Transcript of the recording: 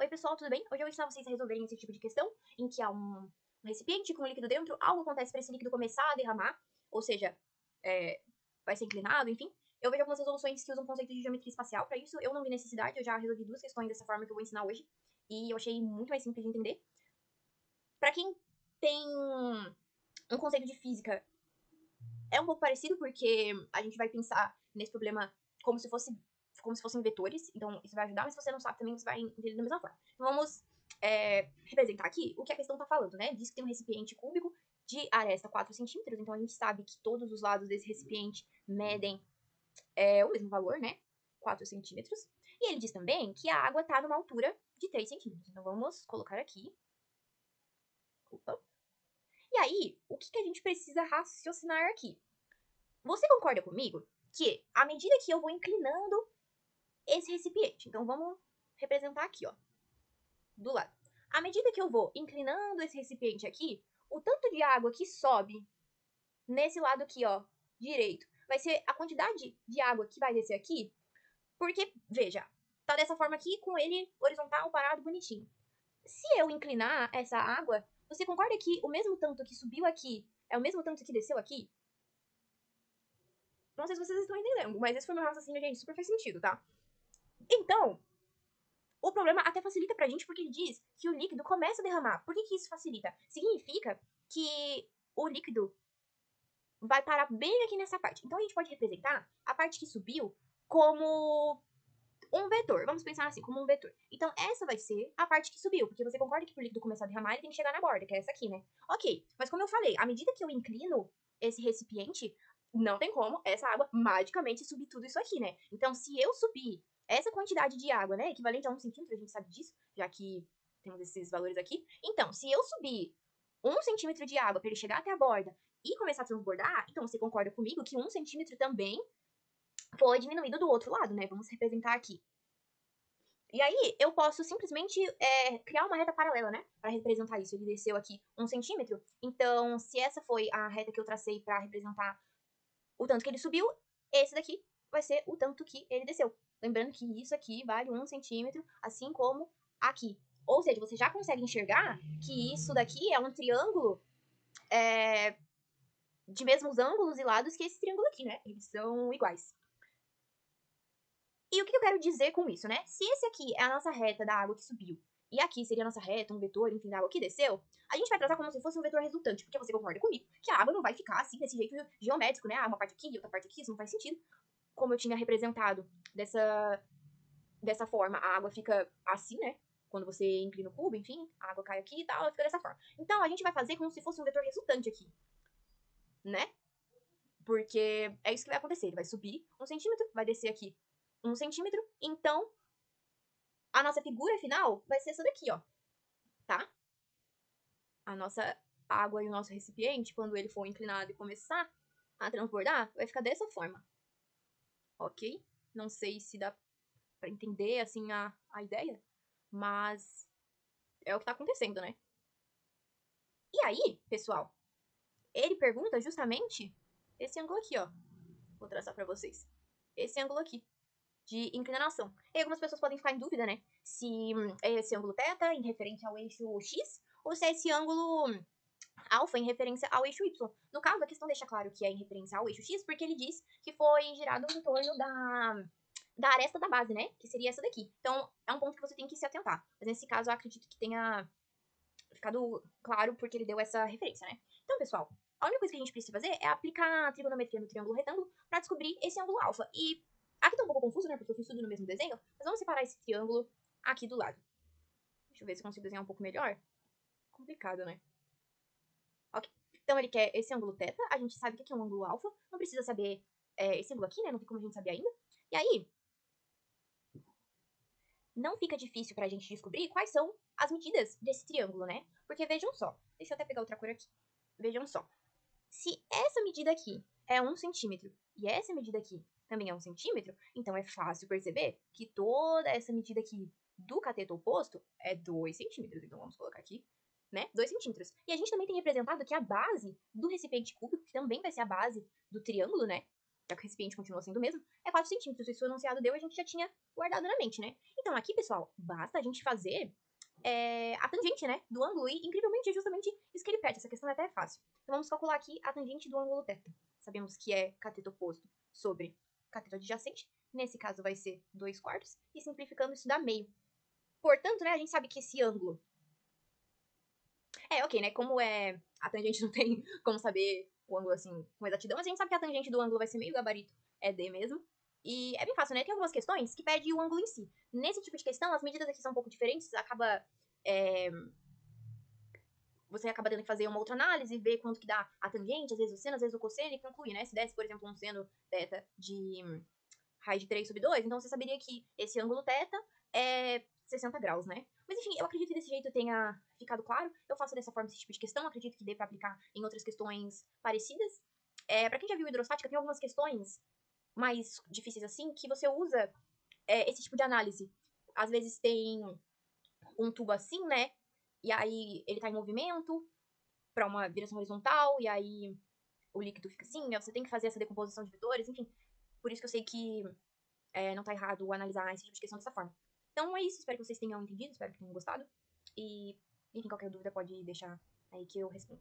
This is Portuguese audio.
Oi pessoal, tudo bem? Hoje eu vou ensinar vocês a resolverem esse tipo de questão, em que há um recipiente com líquido dentro, algo acontece para esse líquido começar a derramar, ou seja, vai ser inclinado, enfim. Eu vejo algumas resoluções que usam o conceito de geometria espacial para isso, eu não vi necessidade, eu já resolvi duas questões dessa forma que eu vou ensinar hoje, e eu achei muito mais simples de entender. Para quem tem um conceito de física, é um pouco parecido, porque a gente vai pensar nesse problema como se fossem vetores, então isso vai ajudar, mas se você não sabe também, você vai entender da mesma forma. Então vamos representar aqui o que a questão está falando, né? Diz que tem um recipiente cúbico de aresta 4 centímetros, então a gente sabe que todos os lados desse recipiente medem o mesmo valor, né? 4 centímetros. E ele diz também que a água está numa altura de 3 centímetros. Então vamos colocar aqui. Opa. E aí, o que a gente precisa raciocinar aqui? Você concorda comigo que, à medida que eu vou inclinando esse recipiente, então vamos representar aqui, ó, do lado. À medida que eu vou inclinando esse recipiente aqui, o tanto de água que sobe nesse lado aqui, ó, direito, vai ser a quantidade de água que vai descer aqui, porque, veja, tá dessa forma aqui, com ele horizontal, parado, bonitinho. Se eu inclinar essa água, você concorda que o mesmo tanto que subiu aqui é o mesmo tanto que desceu aqui? Não sei se vocês estão entendendo, mas esse foi meu raciocínio, gente, super faz sentido, tá? Então, o problema até facilita pra gente porque ele diz que o líquido começa a derramar. Por que isso facilita? Significa que o líquido vai parar bem aqui nessa parte. Então a gente pode representar a parte que subiu como um vetor. Vamos pensar assim, como um vetor. Então essa vai ser a parte que subiu, porque você concorda que pro líquido começar a derramar, ele tem que chegar na borda, que é essa aqui, né? Ok, mas como eu falei, à medida que eu inclino esse recipiente, não tem como essa água magicamente subir tudo isso aqui, né? Então se eu subir essa quantidade de água, né, equivalente a 1 centímetro, a gente sabe disso, já que temos esses valores aqui. Então, se eu subir 1 centímetro de água para ele chegar até a borda e começar a transbordar, então você concorda comigo que 1 centímetro também foi diminuído do outro lado, né? Vamos representar aqui. E aí, eu posso simplesmente criar uma reta paralela, né? Para representar isso. Ele desceu aqui 1 centímetro. Então, se essa foi a reta que eu tracei para representar o tanto que ele subiu, esse daqui vai ser o tanto que ele desceu. Lembrando que isso aqui vale 1 centímetro, assim como aqui. Ou seja, você já consegue enxergar que isso daqui é um triângulo de mesmos ângulos e lados que esse triângulo aqui, né? Eles são iguais. E o que eu quero dizer com isso, né? Se esse aqui é a nossa reta da água que subiu, e aqui seria a nossa reta, um vetor, enfim, da água que desceu, a gente vai tratar como se fosse um vetor resultante, porque você concorda comigo que a água não vai ficar assim, desse jeito geométrico, né? Uma parte aqui e outra parte aqui, isso não faz sentido. Como eu tinha representado dessa forma, a água fica assim, né? Quando você inclina o cubo, enfim, a água cai aqui e tal, ela fica dessa forma. Então, a gente vai fazer como se fosse um vetor resultante aqui, né? Porque é isso que vai acontecer. Ele vai subir 1 centímetro, vai descer aqui 1 centímetro. Então, a nossa figura final vai ser essa daqui, ó. Tá? A nossa água e o nosso recipiente, quando ele for inclinado e começar a transbordar, vai ficar dessa forma. Ok? Não sei se dá pra entender, assim, a ideia. Mas é o que tá acontecendo, né? E aí, pessoal, ele pergunta justamente esse ângulo aqui, ó. Vou traçar pra vocês. Esse ângulo aqui, de inclinação. E algumas pessoas podem ficar em dúvida, né? Se é esse ângulo θ em referência ao eixo X, ou se é esse ângulo alfa em referência ao eixo Y. No caso, a questão deixa claro que é em referência ao eixo X, porque ele diz que foi girado em torno da aresta da base, né? Que seria essa daqui. Então, é um ponto que você tem que se atentar. Mas nesse caso, eu acredito que tenha ficado claro porque ele deu essa referência, né? Então, pessoal, a única coisa que a gente precisa fazer é aplicar a trigonometria no triângulo retângulo para descobrir esse ângulo alfa. E aqui tá um pouco confuso, né? Porque eu fiz tudo no mesmo desenho. Mas vamos separar esse triângulo aqui do lado. Deixa eu ver se eu consigo desenhar um pouco melhor. Complicado, né? Ok. Então ele quer esse ângulo θ. A gente sabe o que é um ângulo alfa. Não precisa saber esse ângulo aqui, né? Não tem como a gente saber ainda. E aí, não fica difícil pra gente descobrir quais são as medidas desse triângulo, né? Porque vejam só. Deixa eu até pegar outra cor aqui. Vejam só. Se essa medida aqui é 1 centímetro e essa medida aqui também é 1 centímetro, então é fácil perceber que toda essa medida aqui do cateto oposto é 2 centímetros. Então vamos colocar aqui, né? 2 centímetros. E a gente também tem representado que a base do recipiente cúbico, que também vai ser a base do triângulo, né? já que o recipiente continua sendo o mesmo, é 4 centímetros. Isso o enunciado deu e a gente já tinha guardado na mente, né? Então aqui, pessoal, basta a gente fazer a tangente, né, do ângulo e, incrivelmente, é justamente isso que ele pede. Essa questão até é fácil. Então vamos calcular aqui a tangente do ângulo θ. Sabemos que é cateto oposto sobre cateto adjacente. Nesse caso vai ser 2/4. E simplificando, isso dá meio. Portanto, né, a gente sabe que esse ângulo... ok, né, como a tangente não tem como saber o ângulo, assim, com exatidão, mas a gente sabe que a tangente do ângulo vai ser meio, o gabarito é D mesmo. E é bem fácil, né? Tem algumas questões que pedem o ângulo em si. Nesse tipo de questão, as medidas aqui são um pouco diferentes, você acaba tendo que fazer uma outra análise, ver quanto que dá a tangente, às vezes o seno, às vezes o cosseno, e concluir, né? Se desse, por exemplo, um seno θ de raiz de 3/2, então você saberia que esse ângulo θ é 60 graus, né? Mas enfim, eu acredito que desse jeito tenha ficado claro. Eu faço dessa forma esse tipo de questão, acredito que dê pra aplicar em outras questões parecidas. Pra quem já viu hidrostática, tem algumas questões mais difíceis assim, que você usa esse tipo de análise. Às vezes tem um tubo assim, né? E aí ele tá em movimento pra uma direção horizontal, e aí o líquido fica assim, né? Você tem que fazer essa decomposição de vetores, enfim. Por isso que eu sei que não tá errado analisar esse tipo de questão dessa forma. Então é isso, espero que vocês tenham entendido, espero que tenham gostado. E, enfim, qualquer dúvida pode deixar aí que eu respondo.